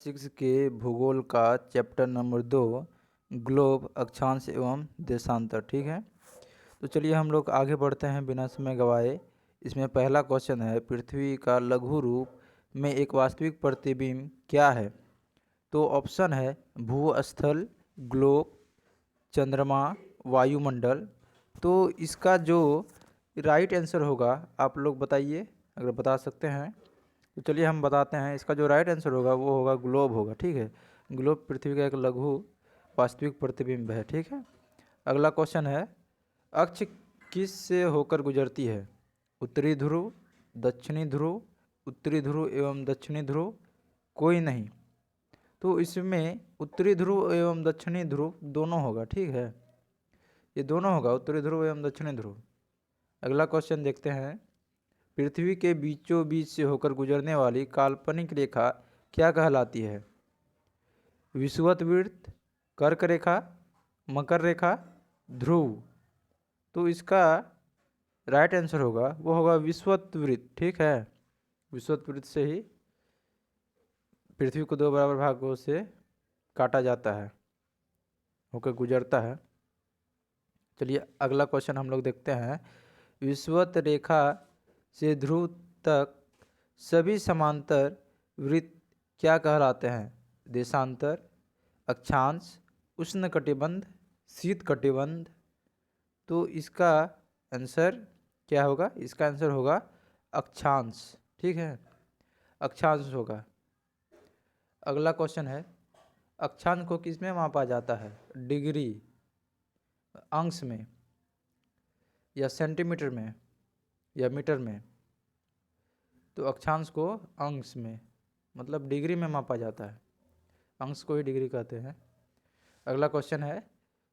6 के भूगोल का चैप्टर नंबर 2 ग्लोब अक्षांश एवं देशांतर। ठीक है, तो चलिए हम लोग आगे बढ़ते हैं बिना समय गवाए। इसमें पहला क्वेश्चन है, पृथ्वी का लघु रूप में एक वास्तविक प्रतिबिंब क्या है? तो ऑप्शन है भूस्थल, ग्लोब, चंद्रमा, वायुमंडल। तो इसका जो राइट आंसर होगा आप लोग बताइए, अगर बता सकते हैं तो चलिए हम बताते हैं। इसका जो राइट आंसर होगा वो होगा ग्लोब होगा। ठीक है, ग्लोब पृथ्वी का एक लघु वास्तविक प्रतिबिंब है। ठीक है, अगला क्वेश्चन है, अक्ष किस से होकर गुजरती है? उत्तरी ध्रुव, दक्षिणी ध्रुव, उत्तरी ध्रुव एवं दक्षिणी ध्रुव, कोई नहीं। तो इसमें उत्तरी ध्रुव एवं दक्षिणी ध्रुव दोनों होगा। ठीक है, ये दोनों होगा, उत्तरी ध्रुव एवं दक्षिणी ध्रुव। अगला क्वेश्चन देखते हैं, पृथ्वी के बीचों बीच से होकर गुजरने वाली काल्पनिक रेखा क्या कहलाती है? विषुवत, कर्क रेखा, मकर रेखा, ध्रुव। तो इसका राइट आंसर होगा वो होगा विषुवत। ठीक है, विषुवत से ही पृथ्वी को दो बराबर भागों से काटा जाता है, होकर गुजरता है। चलिए अगला क्वेश्चन हम लोग देखते हैं, विषुवत रेखा से ध्रुव तक सभी समांतर वृत्त क्या कहलाते हैं? देशांतर, अक्षांश, उष्णकटिबंध, शीत कटिबंध। तो इसका आंसर क्या होगा? इसका आंसर होगा अक्षांश। ठीक है, अक्षांश होगा। अगला क्वेश्चन है, अक्षांश को किस में मापा जाता है? डिग्री, अंश में, या सेंटीमीटर में, या मीटर में? तो अक्षांश को अंश में, मतलब डिग्री में मापा जाता है, अंश को ही डिग्री कहते हैं। अगला क्वेश्चन है,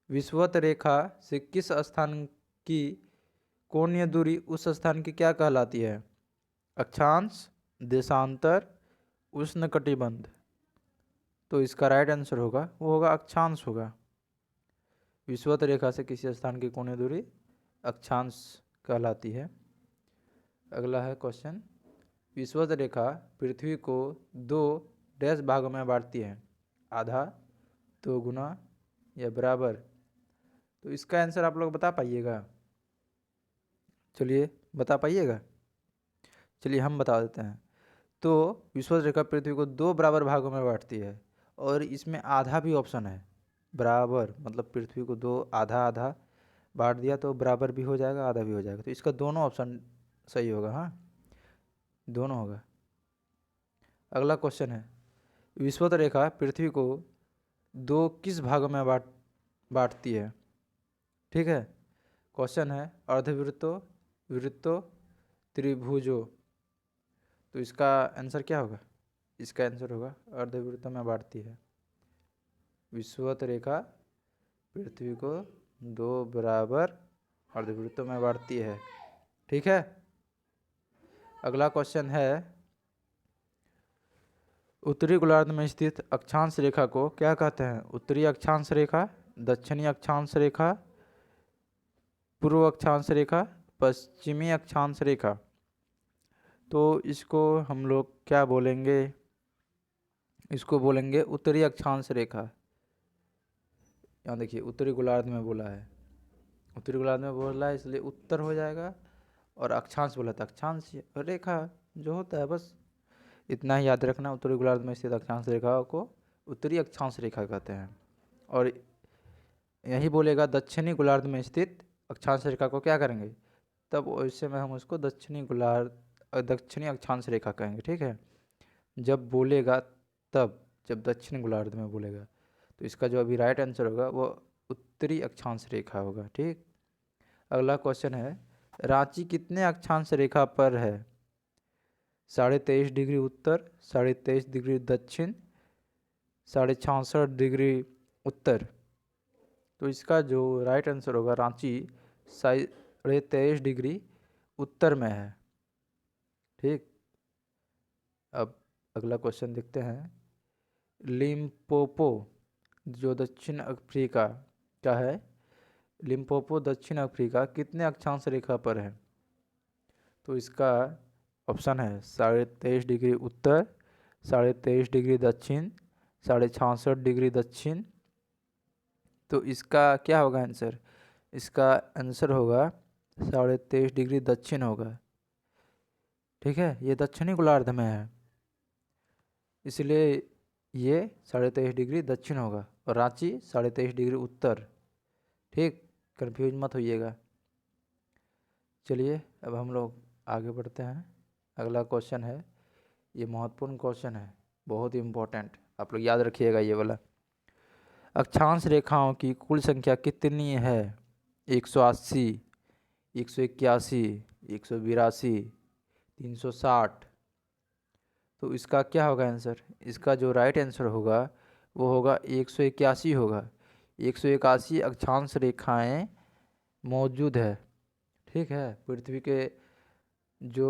विषुवत रेखा से किस स्थान की कोणीय दूरी उस स्थान की क्या कहलाती है? अक्षांश, देशांतर, उष्णकटिबंध। तो इसका राइट आंसर होगा वो होगा अक्षांश होगा। विषुवत रेखा से किसी स्थान की कोणीय दूरी अक्षांश कहलाती है। अगला है क्वेश्चन, विषुवत रेखा पृथ्वी को दो डैश भागों में बांटती है, आधा, दो गुना, या बराबर? तो इसका आंसर आप लोग बता पाइएगा? चलिए बता पाइएगा? चलिए हम बता देते हैं। तो विषुवत रेखा पृथ्वी को दो बराबर भागों में बांटती है, और इसमें आधा भी ऑप्शन है, बराबर, मतलब पृथ्वी को दो आधा आधा बांट दिया तो बराबर भी हो जाएगा, आधा भी हो जाएगा। तो इसका दोनों ऑप्शन सही होगा। हाँ, दोनों होगा। अगला क्वेश्चन है, विषुवत रेखा पृथ्वी को दो किस भागों में बांटती है? ठीक है, क्वेश्चन है अर्धवृत्तों, वृत्तों, त्रिभुजों। तो इसका आंसर क्या होगा? इसका आंसर होगा अर्धवृत्तों में बांटती है। विषुवत रेखा पृथ्वी को दो बराबर अर्धवृत्तों में बांटती है। ठीक है, अगला क्वेश्चन है, उत्तरी गोलार्ध में स्थित अक्षांश रेखा को क्या कहते हैं? उत्तरी अक्षांश रेखा, दक्षिणी अक्षांश रेखा, पूर्व अक्षांश रेखा, पश्चिमी अक्षांश रेखा। तो इसको हम लोग क्या बोलेंगे? इसको बोलेंगे उत्तरी अक्षांश रेखा। यहाँ देखिए उत्तरी गोलार्ध में बोला है, उत्तरी गोलार्ध में बोला है इसलिए उत्तर हो जाएगा, और अक्षांश बोला था, अक्षांश रेखा जो होता है, बस इतना ही याद रखना। उत्तरी गोलार्ध में स्थित अक्षांश रेखा को उत्तरी अक्षांश रेखा कहते हैं। और यही बोलेगा दक्षिणी गोलार्ध में स्थित अक्षांश रेखा को क्या करेंगे? तब वैसे में हम उसको दक्षिणी अक्षांश रेखा कहेंगे। ठीक है, जब बोलेगा तब, जब दक्षिण गोलार्ध में बोलेगा। तो इसका जो अभी राइट आंसर होगा वो उत्तरी अक्षांश रेखा होगा। ठीक, अगला क्वेश्चन है, रांची कितने अक्षांश रेखा पर है? 23.5 डिग्री उत्तर, 23.5 डिग्री दक्षिण, 66.5 डिग्री उत्तर। तो इसका जो राइट आंसर होगा, रांची 23.5 डिग्री उत्तर में है। ठीक, अब अगला क्वेश्चन देखते हैं, लिम्पोपो जो दक्षिण अफ्रीका का है, लिम्पोपो दक्षिण अफ्रीका कितने अक्षांश रेखा पर है? तो इसका ऑप्शन है 23.5 डिग्री उत्तर, 23.5 डिग्री दक्षिण, 66.5 डिग्री दक्षिण। तो इसका क्या होगा आंसर? इसका आंसर होगा 23.5 डिग्री दक्षिण होगा। ठीक है, ये दक्षिणी गोलार्ध में है, इसलिए ये 23.5 डिग्री दक्षिण होगा। और रांची 23.5 डिग्री उत्तर। ठीक, कंफ्यूज मत होइएगा। चलिए अब हम लोग आगे बढ़ते हैं। अगला क्वेश्चन है, ये महत्वपूर्ण क्वेश्चन है, बहुत ही इम्पोर्टेंट, आप लोग याद रखिएगा ये वाला। अक्षांश रेखाओं की कुल संख्या कितनी है? 180, 181, 182, 360। तो इसका क्या होगा आंसर? इसका जो राइट आंसर होगा वो होगा 181 होगा। 181 अक्षांश रेखाएं मौजूद है। ठीक है, पृथ्वी के जो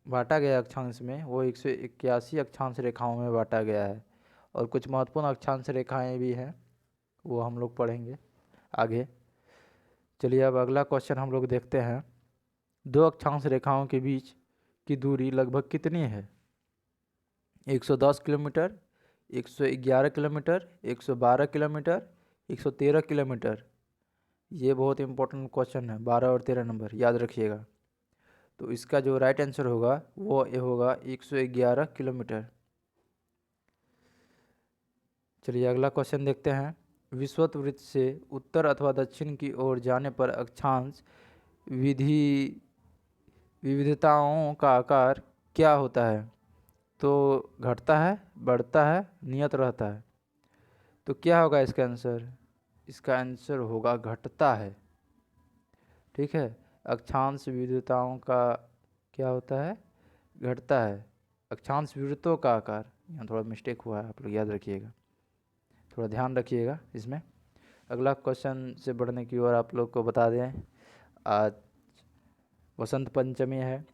बांटा गया अक्षांश में वो 181 अक्षांश रेखाओं में बांटा गया है। और कुछ महत्वपूर्ण अक्षांश रेखाएं भी हैं, वो हम लोग पढ़ेंगे आगे। चलिए अब अगला क्वेश्चन हम लोग देखते हैं। दो अक्षांश रेखाओं के बीच की दूरी लगभग कितनी है? 110 किलोमीटर, 111 किलोमीटर, 112 किलोमीटर, 113 किलोमीटर। ये बहुत इंपॉर्टेंट क्वेश्चन है, 12 और 13 नंबर याद रखिएगा। तो इसका जो राइट आंसर होगा वो ये होगा 111 किलोमीटर। चलिए अगला क्वेश्चन देखते हैं। विषुवत वृत्त से उत्तर अथवा दक्षिण की ओर जाने पर अक्षांश विविधताओं का आकार क्या होता है? तो घटता है, बढ़ता है, नियत रहता है। तो क्या होगा इसका आंसर? इसका आंसर होगा घटता है। ठीक है, अक्षांश विविधताओं का क्या होता है? घटता है। अक्षांश विवृतों का आकार, यहाँ थोड़ा मिस्टेक हुआ है, आप लोग याद रखिएगा, थोड़ा ध्यान रखिएगा इसमें। अगला क्वेश्चन से बढ़ने की ओर आप लोग को बता दें, आज वसंत पंचमी है।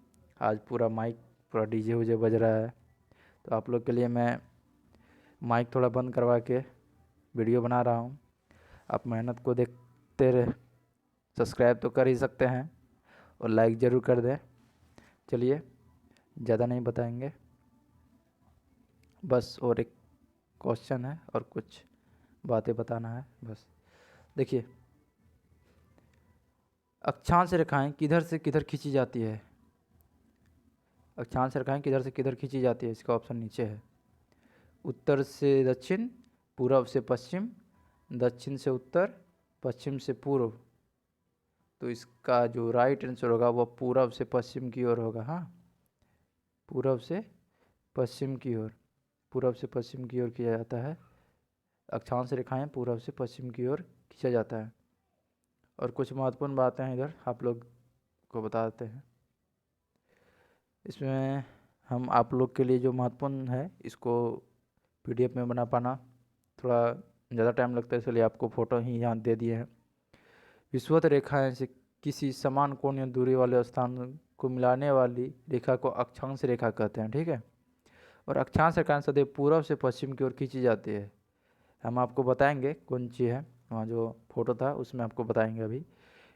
आज पूरा माइक पूरा डीजे उजे बज रहा है, तो आप लोग के लिए मैं माइक थोड़ा बंद करवा के वीडियो बना रहा हूँ। आप मेहनत को देखते रहे, सब्सक्राइब तो कर ही सकते हैं और लाइक ज़रूर कर दें। चलिए ज़्यादा नहीं बताएंगे, बस और एक क्वेश्चन है और कुछ बातें बताना है बस। देखिए, अक्षांश रेखाएं किधर से किधर खींची जाती है? अक्षांश रेखाएं किधर से किधर खींची जाती है? इसका ऑप्शन नीचे है। उत्तर से दक्षिण, पूरब से पश्चिम, दक्षिण से उत्तर, पश्चिम से पूर्व। तो इसका जो राइट आंसर होगा वो पूरब से पश्चिम की ओर होगा। हाँ, पूरब से पश्चिम की ओर, पूरब से पश्चिम की ओर किया जाता है। अक्षांश रेखाएं पूरब से पश्चिम की ओर खींचा जाता है। और कुछ महत्वपूर्ण बातें हैं इधर आप लोग को बता देते हैं। इसमें हम आप लोग के लिए जो महत्वपूर्ण है इसको पीडीएफ में बना पाना थोड़ा ज़्यादा टाइम लगता है, इसलिए आपको फ़ोटो ही यहाँ दे दिए हैं। विषुवत रेखाएं से किसी समान कोणीय दूरी वाले स्थान को मिलाने वाली रेखा को अक्षांश रेखा कहते हैं। ठीक है, और अक्षांश रेखाएं सदैव पूर्व से पश्चिम की ओर खींची जाती है। हम आपको बताएंगे कौन सी है, वहाँ जो फोटो था उसमें आपको बताएंगे अभी।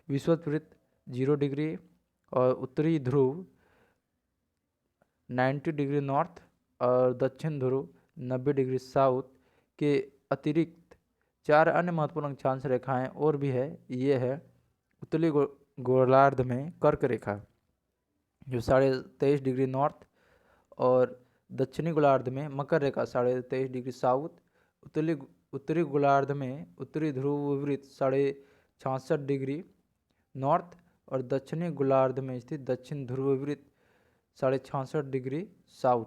विषुवत वृत्त 0 डिग्री और उत्तरी ध्रुव 90 डिग्री नॉर्थ और दक्षिण ध्रुव 90 डिग्री साउथ के अतिरिक्त 4 अन्य महत्वपूर्ण अक्षांश रेखाएं और भी है। ये है उत्तरी गोलार्ध में कर्क रेखा जो 23.5 डिग्री नॉर्थ, और दक्षिणी गोलार्ध में मकर रेखा 23.5 डिग्री साउथ, उत्तरी गोलार्ध में उत्तरी ध्रुव वृत्त 66.5 डिग्री नॉर्थ और दक्षिणी गोलार्ध में स्थित दक्षिण ध्रुव वृत्त 66.5 डिग्री साउथ।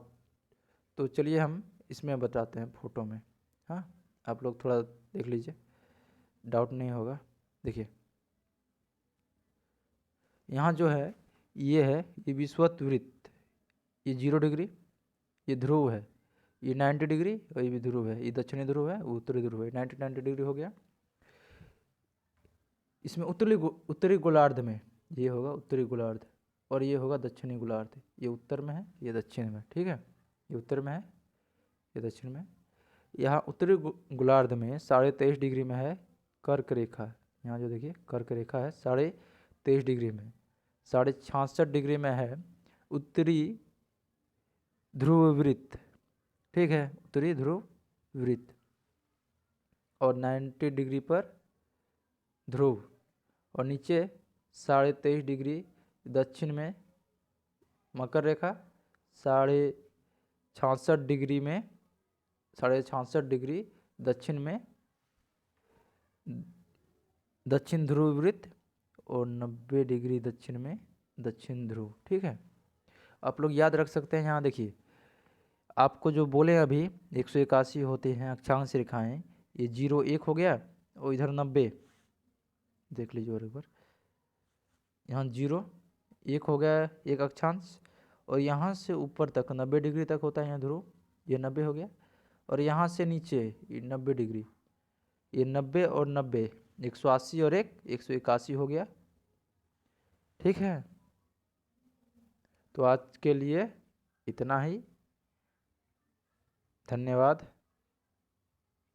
तो चलिए हम इसमें बताते हैं फोटो में। हाँ, आप लोग थोड़ा देख लीजिए, डाउट नहीं होगा। देखिए यहाँ जो है ये है, ये विषुवत वृत्त, ये 0 डिग्री, ये ध्रुव है, ये 90 डिग्री और ये भी ध्रुव है, ये दक्षिणी ध्रुव है, वो उत्तरी ध्रुव है। 90 डिग्री हो गया। इसमें उत्तरी गोलार्ध में ये होगा उत्तरी गोलार्ध और ये होगा दक्षिणी गोलार्ध। ये उत्तर में है, ये दक्षिण में। ठीक है, ये उत्तर में है, ये दक्षिण में। यहाँ उत्तरी गोलार्ध में 23.5 डिग्री में है कर्क रेखा। यहाँ जो देखिए कर्क रेखा है 23.5 डिग्री में। 66.5 डिग्री में है उत्तरी ध्रुव वृत्त ठीक है, उत्तरी ध्रुव वृत्त। और 90 डिग्री पर ध्रुव, और नीचे 23.5 डिग्री दक्षिण में मकर रेखा, 66.5 डिग्री में 66.5 डिग्री दक्षिण में दक्षिण ध्रुव वृत्त, और 90 डिग्री दक्षिण में दक्षिण ध्रुव। ठीक है, आप लोग याद रख सकते हैं। यहाँ देखिए, आपको जो बोले अभी 181 होते हैं अक्षांश रेखाएं, ये 0 1 हो गया, और इधर 90 देख लीजिए और एक बार, यहाँ 0 1 हो गया एक अक्षांश, और यहाँ से ऊपर तक 90 डिग्री तक होता है यहाँ ध्रुव, ये 90 हो गया, और यहाँ से नीचे ये 90 डिग्री, ये 90 और 90 180 और एक 181 हो गया। ठीक है, तो आज के लिए इतना ही, धन्यवाद।